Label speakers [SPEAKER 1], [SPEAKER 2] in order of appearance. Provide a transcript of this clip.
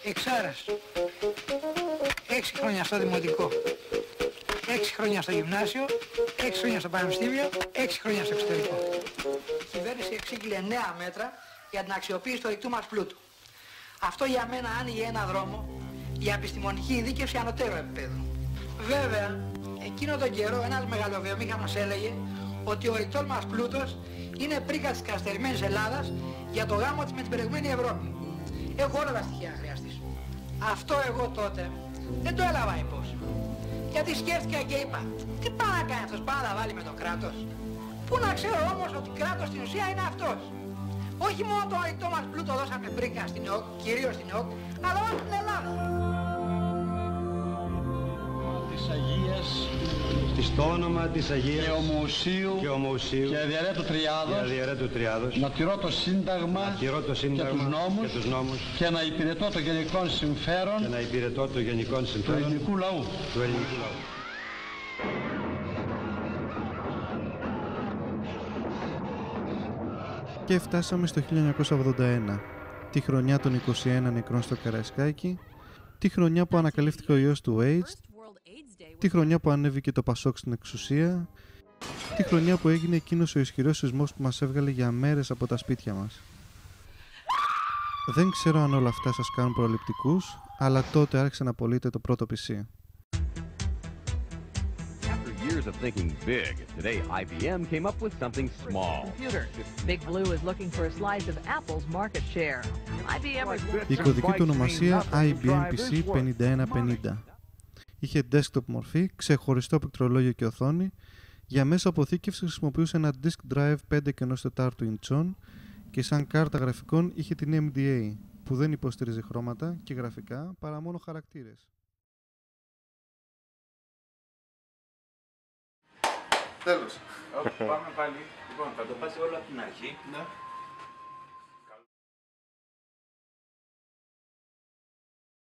[SPEAKER 1] Εξάρας. 6 χρόνια στο δημοτικό. 6 χρόνια στο γυμνάσιο, 6 χρόνια στο πανεπιστήμιο, 6 χρόνια στο εξωτερικό. Η κυβέρνηση εξήγηλε νέα μέτρα για την αξιοποίηση του ορυκτού μας πλούτου. Αυτό για μένα άνοιγε ένα δρόμο για επιστημονική ειδίκευση ανωτέρω επίπεδου. Βέβαια, εκείνο τον καιρό ένας μεγαλοβιομήχανος έλεγε ότι ο ορυκτός μας πλούτος είναι πρίκα της καθυστερημένης Ελλάδας για το γάμο της με την περιηγμένη Ευρώπη. Έχω όλα τα στοιχεία να χρειαστείς. Αυτό εγώ τότε δεν το έλαβα υπόψη. Γιατί σκέφτηκα και είπα, τι πάει να κάνει αυτός, πάει να τα βάλει με το κράτος. Πού να ξέρω όμως ότι κράτος στην ουσία είναι αυτός. Όχι μόνο το ορυκτό μας πλούτο δώσαμε πρίκα στην ΕΟΚ, κυρίως στην ΕΟΚ, αλλά όλη την Ελλάδα.
[SPEAKER 2] Της Αγίας,
[SPEAKER 3] στο όνομα της Αγίας
[SPEAKER 2] και Ομοουσίου και Αδιαιρέτου Τριάδος, να τηρώ το Σύνταγμα και τους νόμους και να υπηρετώ το γενικό συμφέρον του ελληνικού λαού.
[SPEAKER 4] Και φτάσαμε στο 1981, τη χρονιά των 21 νεκρών στο Καραϊσκάκι, τη χρονιά που ανακαλύφθηκε ο ιός του AIDS, τη χρονιά που ανέβηκε το Πασόκ στην εξουσία, τη χρονιά που έγινε εκείνος ο ισχυρός σεισμός που μας έβγαλε για μέρες από τα σπίτια μας. Δεν ξέρω αν όλα αυτά σας κάνουν προληπτικούς, αλλά τότε άρχισε να πωλείται το πρώτο PC.
[SPEAKER 5] Of thinking big, today IBM came up with something small.
[SPEAKER 6] Computer. Big Blue is looking for a slice of Apple's market share. IBM is...
[SPEAKER 4] Η κωδική του ονομασία IBM PC 5150. Είχε desktop μορφή, ξεχωριστό πληκτρολόγιο και οθόνη. Για μέσο αποθήκευση χρησιμοποιούσε ένα disk drive 5 και 1/4 ιντσών και σαν κάρτα γραφικών είχε την MDA, που δεν υποστήριζε χρώματα και γραφικά παρά μόνο χαρακτήρες.
[SPEAKER 7] Τέλος. Πάμε πάλι. Λοιπόν, θα το πας όλο από την αρχή. Ναι.